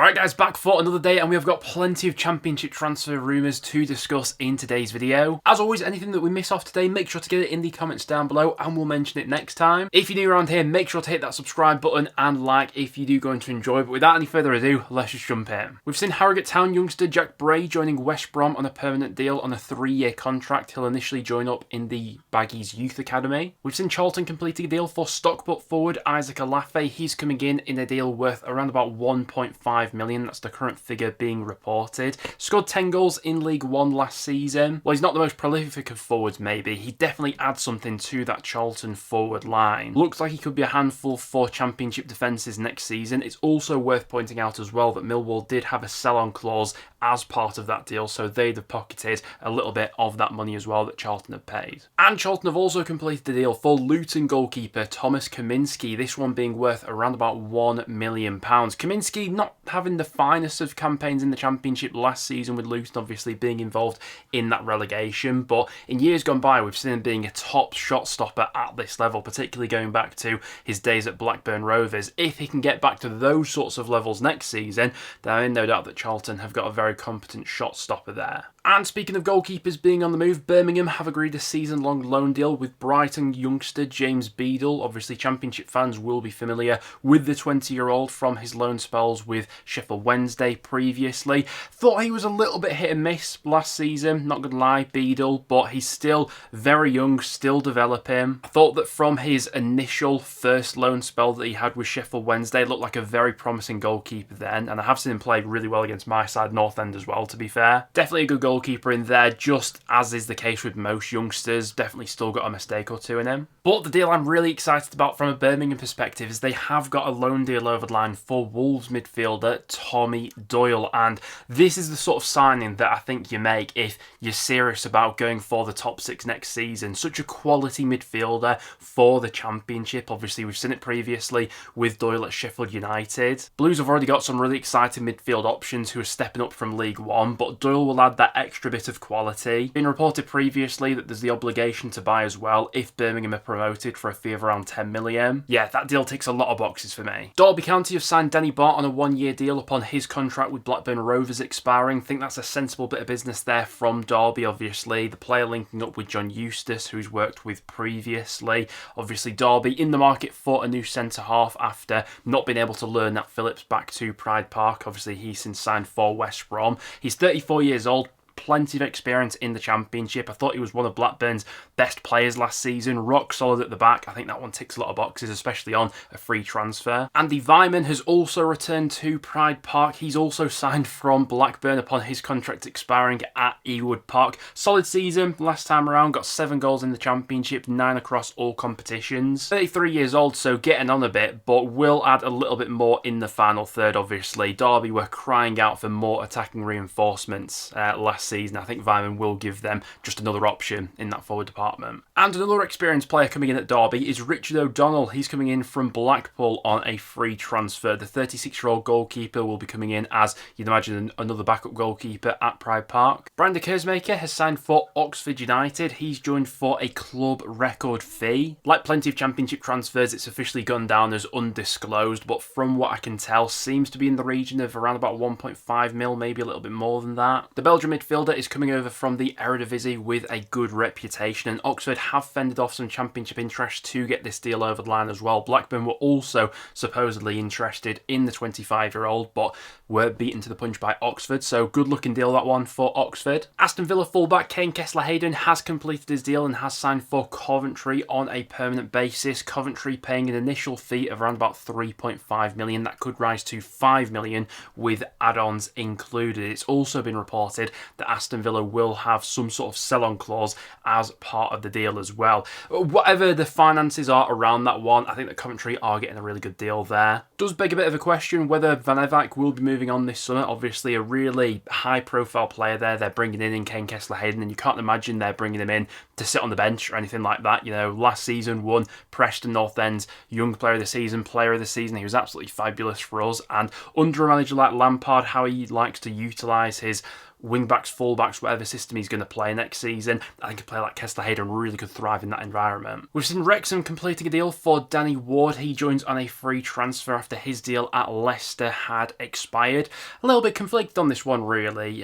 Alright guys, back for another day and we have got plenty of championship transfer rumours to discuss in today's video. As always, anything that we miss off today, make sure to get it in the comments down below and we'll mention it next time. If you're new around here, make sure to hit that subscribe button and like if you do going to enjoy. But without any further ado, let's just jump in. We've seen Harrogate Town youngster Jack Bray joining West Brom on a permanent deal on a 3-year contract. He'll initially join up in the Baggies Youth Academy. We've seen Charlton completing a deal for Stockport forward Isaac Alafe. He's coming in a deal worth around about 1.5 million. That's the current figure being reported. Scored 10 goals in League One last season. Well, he's not the most prolific of forwards maybe. He definitely adds something to that Charlton forward line. Looks like he could be a handful for championship defences next season. It's also worth pointing out as well that Millwall did have a sell-on clause as part of that deal, so they'd have pocketed a little bit of that money as well that Charlton had paid. And Charlton have also completed the deal for Luton goalkeeper Thomas Kaminski, this one being worth around about £1 million. Kaminski not having the finest of campaigns in the Championship last season, with Luton obviously being involved in that relegation, but in years gone by we've seen him being a top shot stopper at this level, particularly going back to his days at Blackburn Rovers. If he can get back to those sorts of levels next season, then I'm in no doubt that Charlton have got a very competent shot stopper there. And speaking of goalkeepers being on the move, Birmingham have agreed a season-long loan deal with Brighton youngster James Beadle. Obviously, Championship fans will be familiar with the 20-year-old from his loan spells with Sheffield Wednesday previously. Thought he was a little bit hit and miss last season, not gonna lie, Beadle, but he's still very young, still developing. I thought that from his initial first loan spell that he had with Sheffield Wednesday, looked like a very promising goalkeeper then, and I have seen him play really well against my side, North End as well, to be fair. Definitely a good goalkeeper in there, just as is the case with most youngsters. Definitely still got a mistake or two in him. But the deal I'm really excited about from a Birmingham perspective is they have got a loan deal over the line for Wolves midfielder Tommy Doyle, and this is the sort of signing that I think you make if you're serious about going for the top 6 next season. Such a quality midfielder for the Championship. Obviously we've seen it previously with Doyle at Sheffield United. Blues have already got some really exciting midfield options who are stepping up from League One, but Doyle will add that extra bit of quality. Been reported previously that there's the obligation to buy as well if Birmingham are promoted for a fee of around 10 million. Yeah, that deal ticks a lot of boxes for me. Derby County have signed Danny Bart on a 1-year deal upon his contract with Blackburn Rovers expiring. Think that's a sensible bit of business there from Derby, obviously. The player linking up with John Eustace, who's worked with previously. Obviously Derby in the market for a new centre-half after not being able to learn that Phillips back to Pride Park. Obviously he's since signed for West Brom. He's 34 years old. Plenty of experience in the Championship. I thought he was one of Blackburn's best players last season. Rock solid at the back. I think that one ticks a lot of boxes, especially on a free transfer. Andy Vyman has also returned to Pride Park. He's also signed from Blackburn upon his contract expiring at Ewood Park. Solid season last time around. Got 7 goals in the Championship, 9 across all competitions. 33 years old, so getting on a bit, but will add a little bit more in the final third, obviously. Derby were crying out for more attacking reinforcements last season. I think Vyman will give them just another option in that forward department. And another experienced player coming in at Derby is Richard O'Donnell. He's coming in from Blackpool on a free transfer. The 36-year-old goalkeeper will be coming in as, you'd imagine, another backup goalkeeper at Pride Park. Brandon Kersmaker has signed for Oxford United. He's joined for a club record fee. Like plenty of Championship transfers, it's officially gone down as undisclosed, but from what I can tell, seems to be in the region of around about 1.5 mil, maybe a little bit more than that. The Belgian midfielder is coming over from the Eredivisie with a good reputation, and Oxford have fended off some Championship interest to get this deal over the line as well. Blackburn were also supposedly interested in the 25-year-old, but were beaten to the punch by Oxford, so good looking deal that one for Oxford. Aston Villa fullback Kane Kessler-Hayden has completed his deal and has signed for Coventry on a permanent basis. Coventry paying an initial fee of around about 3.5 million. That could rise to 5 million with add-ons included. It's also been reported that Aston Villa will have some sort of sell-on clause as part of the deal as well. Whatever the finances are around that one, I think that Coventry are getting a really good deal there. Does beg a bit of a question whether Van Eyck will be moving on this summer. Obviously a really high-profile player there. They're bringing in Kane Kessler-Hayden, and you can't imagine they're bringing him in to sit on the bench or anything like that. You know, last season won Preston North End's Young Player of the Season, Player of the Season. He was absolutely fabulous for us, and under a manager like Lampard, how he likes to utilise his wing-backs, full-backs, whatever system he's going to play next season. I think a player like Kessler Hayden really could thrive in that environment. We've seen Wrexham completing a deal for Danny Ward. He joins on a free transfer after his deal at Leicester had expired. A little bit conflicted on this one, really.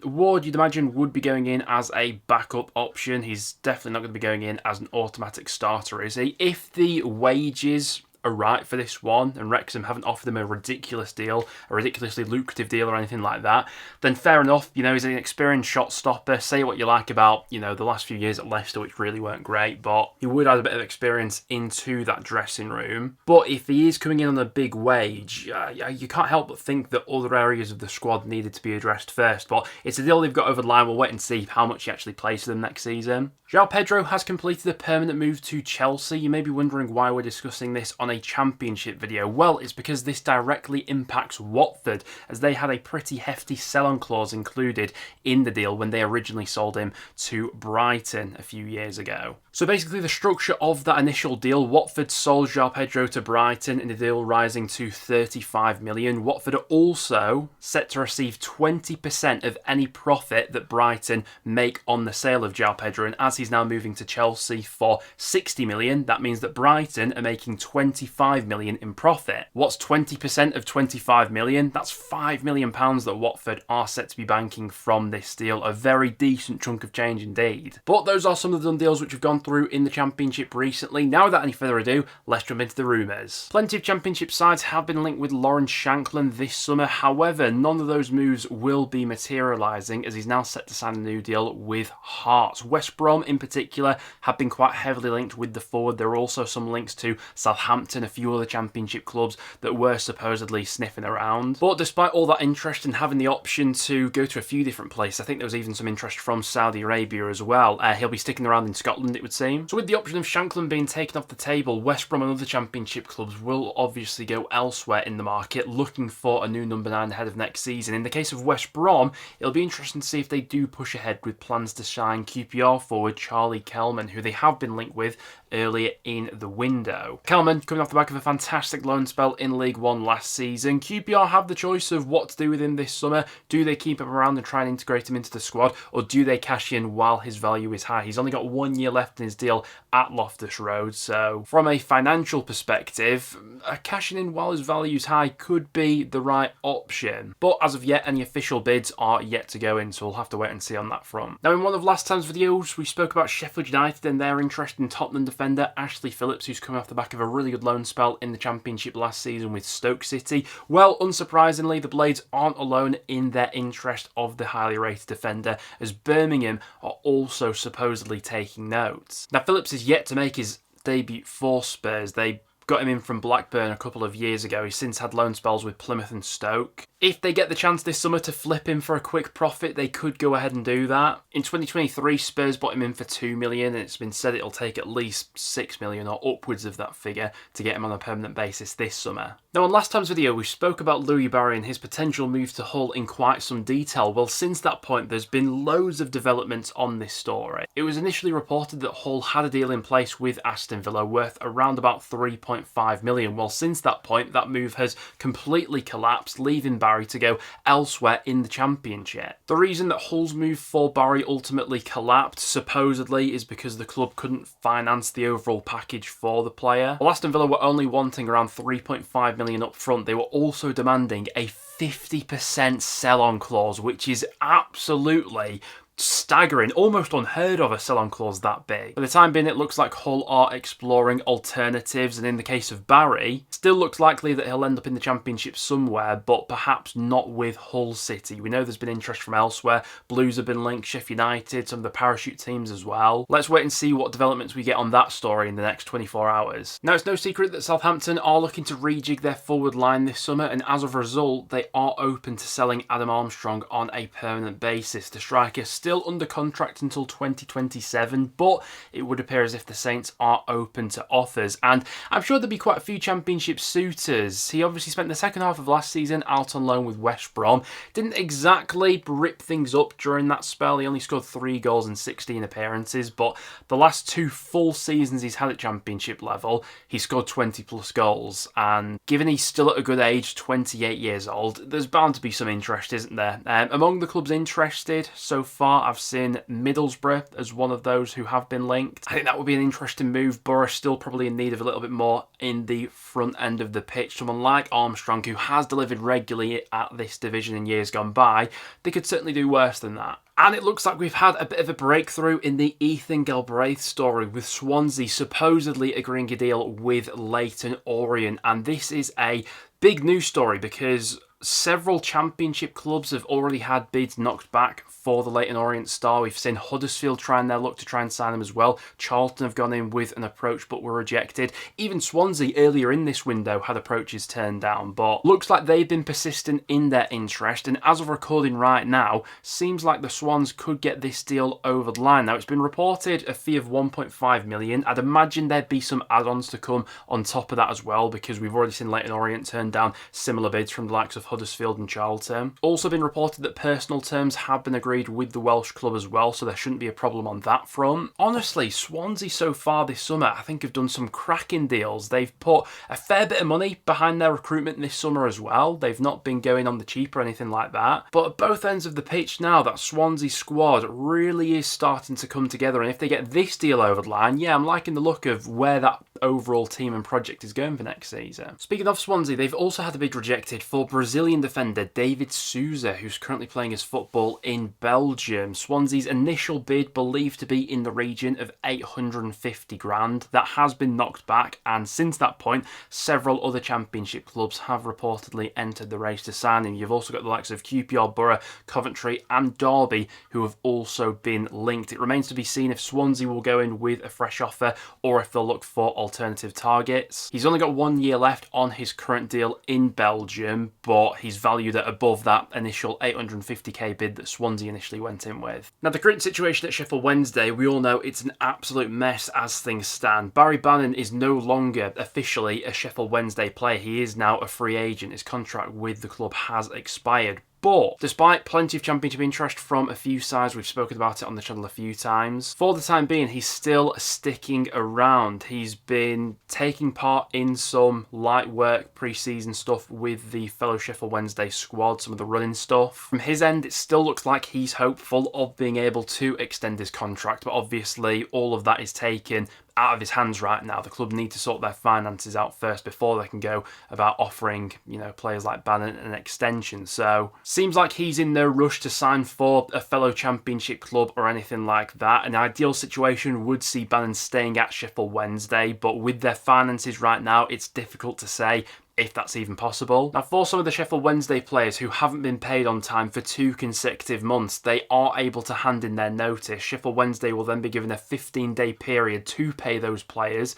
Ward, you'd imagine, would be going in as a backup option. He's definitely not going to be going in as an automatic starter, is he? If the wages are right for this one and Wrexham haven't offered him a ridiculous deal, a ridiculously lucrative deal or anything like that, then fair enough. You know, he's an experienced shot stopper. Say what you like about, you know, the last few years at Leicester, which really weren't great, but he would add a bit of experience into that dressing room. But if he is coming in on a big wage, you can't help but think that other areas of the squad needed to be addressed first. But it's a deal they've got over the line. We'll wait and see how much he actually plays for them next season. João Pedro has completed a permanent move to Chelsea. You may be wondering why we're discussing this on a Championship video. Well, it's because this directly impacts Watford, as they had a pretty hefty sell-on clause included in the deal when they originally sold him to Brighton a few years ago. So basically the structure of that initial deal, Watford sold João Pedro to Brighton in the deal rising to 35 million. Watford are also set to receive 20% of any profit that Brighton make on the sale of João Pedro, and as he's now moving to Chelsea for 60 million, that means that Brighton are making 25 million in profit. What's 20% of 25 million? That's £5 million that Watford are set to be banking from this deal. A very decent chunk of change indeed. But those are some of the done deals which have gone through in the Championship recently. Now, without any further ado, let's jump into the rumours. Plenty of Championship sides have been linked with Lawrence Shankland this summer. However, none of those moves will be materialising, as he's now set to sign a new deal with Hearts. West Brom in particular have been quite heavily linked with the forward. There are also some links to Southampton, a few other Championship clubs that were supposedly sniffing around. But despite all that interest and having the option to go to a few different places, I think there was even some interest from Saudi Arabia as well. He'll be sticking around in Scotland, it would seem. So with the option of Shankland being taken off the table, West Brom and other Championship clubs will obviously go elsewhere in the market, looking for a new number 9 ahead of next season. In the case of West Brom, it'll be interesting to see if they do push ahead with plans to sign QPR forward Charlie Kelman, who they have been linked with earlier in the window. Kelman coming off the back of a fantastic loan spell in League One last season. QPR have the choice of what to do with him this summer. Do they keep him around and try and integrate him into the squad, or do they cash in while his value is high? He's only got 1 year left in his deal at Loftus Road, so from a financial perspective, cashing in while his value is high could be the right option. But as of yet, any official bids are yet to go in, so we'll have to wait and see on that front. Now, in one of last time's videos, we spoke about Sheffield United and their interest in Tottenham defender Ashley Phillips, who's coming off the back of a really good loan spell in the Championship last season with Stoke City. Well, unsurprisingly, the Blades aren't alone in their interest of the highly rated defender, as Birmingham are also supposedly taking notes. Now, Phillips is yet to make his debut for Spurs. They got him in from Blackburn a couple of years ago. He's since had loan spells with Plymouth and Stoke. If they get the chance this summer to flip him for a quick profit, they could go ahead and do that. In 2023, Spurs bought him in for 2 million, and it's been said it'll take at least 6 million or upwards of that figure to get him on a permanent basis this summer. Now, on last time's video, we spoke about Louie Barry and his potential move to Hull in quite some detail. Well, since that point, there's been loads of developments on this story. It was initially reported that Hull had a deal in place with Aston Villa worth around about 3.5 million. Well, since that point, that move has completely collapsed, leaving Barry to go elsewhere in the Championship. The reason that Hull's move for Barry ultimately collapsed, supposedly, is because the club couldn't finance the overall package for the player. Well, Aston Villa were only wanting around 3.5 million up front. They were also demanding a 50% sell-on clause, which is absolutely staggering, almost unheard of a sell-on clause that big. For the time being, it looks like Hull are exploring alternatives, and in the case of Barry, still looks likely that he'll end up in the Championship somewhere, but perhaps not with Hull City. We know there's been interest from elsewhere. Blues have been linked, Sheffield United, some of the parachute teams as well. Let's wait and see what developments we get on that story in the next 24 hours. Now, it's no secret that Southampton are looking to rejig their forward line this summer, and as a result, they are open to selling Adam Armstrong on a permanent basis. The striker still still under contract until 2027, but it would appear as if the Saints are open to offers, and I'm sure there'll be quite a few Championship suitors. He obviously spent the second half of last season out on loan with West Brom. Didn't exactly rip things up during that spell. He only scored 3 goals in 16 appearances, but the last 2 full seasons he's had at Championship level, he scored 20 plus goals, and given he's still at a good age, 28 years old, there's bound to be some interest, isn't there? Among the clubs interested so far, I've seen Middlesbrough as one of those who have been linked. I think that would be an interesting move. Borough still probably in need of a little bit more in the front end of the pitch. Someone like Armstrong, who has delivered regularly at this division in years gone by, they could certainly do worse than that. And it looks like we've had a bit of a breakthrough in the Ethan Galbraith story, with Swansea supposedly agreeing a deal with Leyton Orient. And this is a big news story because several Championship clubs have already had bids knocked back for the Leyton Orient star. We've seen Huddersfield trying their luck to try and sign him as well. Charlton have gone in with an approach but were rejected. Even Swansea earlier in this window had approaches turned down, but looks like they've been persistent in their interest, and as of recording right now, seems like the Swans could get this deal over the line. Now, it's been reported a fee of 1.5 million. I'd imagine there'd be some add-ons to come on top of that as well, because we've already seen Leyton Orient turn down similar bids from the likes of Huddersfield and Charlton. Also been reported that personal terms have been agreed with the Welsh club as well, so there shouldn't be a problem on that front. Honestly, Swansea so far this summer, I think, have done some cracking deals. They've put a fair bit of money behind their recruitment this summer as well. They've not been going on the cheap or anything like that. But at both ends of the pitch now, that Swansea squad really is starting to come together, and if they get this deal over the line, yeah, I'm liking the look of where that overall team and project is going for next season. Speaking of Swansea, they've also had a bid rejected for Brazilian defender David Souza, who's currently playing his football in Belgium. Swansea's initial bid believed to be in the region of 850 grand. That has been knocked back, and since that point, several other Championship clubs have reportedly entered the race to sign him. You've also got the likes of QPR, Borough, Coventry and Derby, who have also been linked. It remains to be seen if Swansea will go in with a fresh offer or if they'll look for alternative targets. He's only got 1 year left on his current deal in Belgium, but he's valued at above that initial 850k bid that Swansea initially went in with. Now, the current situation at Sheffield Wednesday, we all know it's an absolute mess as things stand. Barry Bannon is no longer officially a Sheffield Wednesday player. He is now a free agent. His contract with the club has expired. But despite plenty of Championship interest from a few sides, we've spoken about it on the channel a few times, for the time being he's still sticking around. He's been taking part in some light work pre-season stuff with the fellow Sheffield Wednesday squad, some of the running stuff. From his end, it still looks like he's hopeful of being able to extend his contract, but obviously all of that is taken out of his hands right now. The club need to sort their finances out first before they can go about offering, players like Bannon an extension. So seems like he's in no rush to sign for a fellow Championship club or anything like that. An ideal situation would see Bannon staying at Sheffield Wednesday, but with their finances right now, it's difficult to say if that's even possible. Now, for some of the Sheffield Wednesday players who haven't been paid on time for 2 consecutive months, they are able to hand in their notice. Sheffield Wednesday will then be given a 15-day period to pay those players,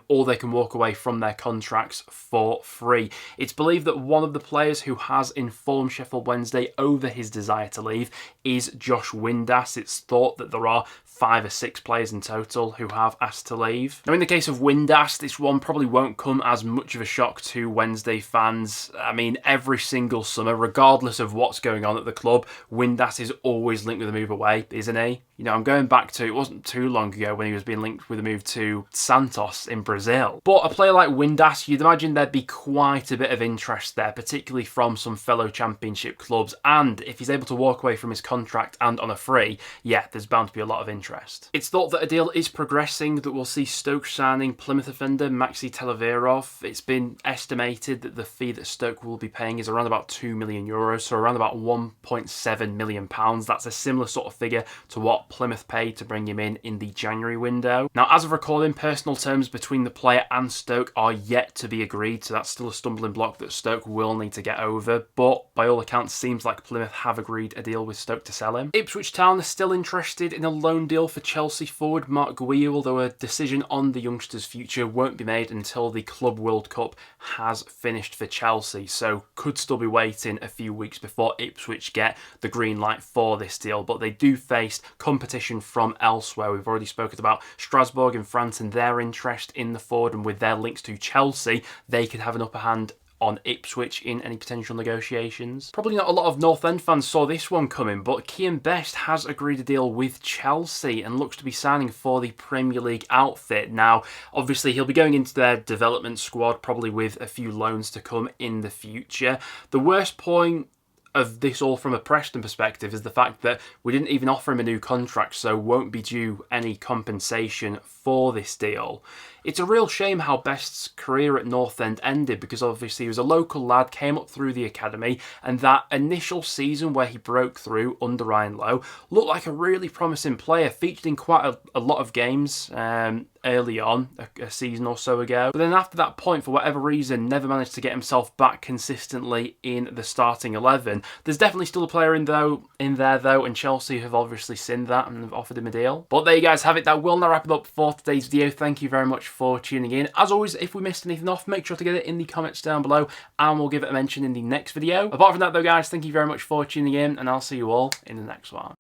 or they can walk away from their contracts for free. It's believed that one of the players who has informed Sheffield Wednesday over his desire to leave is Josh Windass. It's thought that there are 5 or 6 players in total who have asked to leave. Now, in the case of Windass, this one probably won't come as much of a shock to Wednesday fans. I mean, every single summer, regardless of what's going on at the club, Windass is always linked with a move away, isn't he? I'm going back to, it wasn't too long ago when he was being linked with a move to Santos in Brazil. But a player like Windass, you'd imagine there'd be quite a bit of interest there, particularly from some fellow Championship clubs. And if he's able to walk away from his contract and on a free, yeah, there's bound to be a lot of interest. It's thought that a deal is progressing, that we'll see Stoke signing Plymouth defender Maxi Televerov. It's been estimated that the fee that Stoke will be paying is around about €2 million, so around about £1.7 million. That's a similar sort of figure to what Plymouth paid to bring him in the January window. Now, as of recording, personal terms between the player and Stoke are yet to be agreed, so that's still a stumbling block that Stoke will need to get over, but by all accounts, seems like Plymouth have agreed a deal with Stoke to sell him. Ipswich Town are still interested in a loan deal for Chelsea forward Mark Guiu, although a decision on the youngster's future won't be made until the Club World Cup has finished for Chelsea, so could still be waiting a few weeks before Ipswich get the green light for this deal. But they do face competition from elsewhere. We've already spoken about Strasbourg in France and their interest in the forward, and with their links to Chelsea, they could have an upper hand on Ipswich in any potential negotiations. Probably not a lot of North End fans saw this one coming, but Kian Best has agreed a deal with Chelsea and looks to be signing for the Premier League outfit. Now, obviously, he'll be going into their development squad, probably with a few loans to come in the future. The worst point of this all from a Preston perspective is the fact that we didn't even offer him a new contract, so won't be due any compensation for this deal. It's a real shame how Best's career at North End ended, because obviously he was a local lad, came up through the academy, and that initial season where he broke through under Ryan Lowe looked like a really promising player, featured in quite a lot of games early on, a season or so ago. But then after that point, for whatever reason, never managed to get himself back consistently in the starting 11. There's definitely still a player in there though, and Chelsea have obviously seen that and have offered him a deal. But there you guys have it. That will now wrap it up for today's video. Thank you very much for tuning in. As always, if we missed anything off, make sure to get it in the comments down below and we'll give it a mention in the next video. Apart from that though guys, thank you very much for tuning in and I'll see you all in the next one.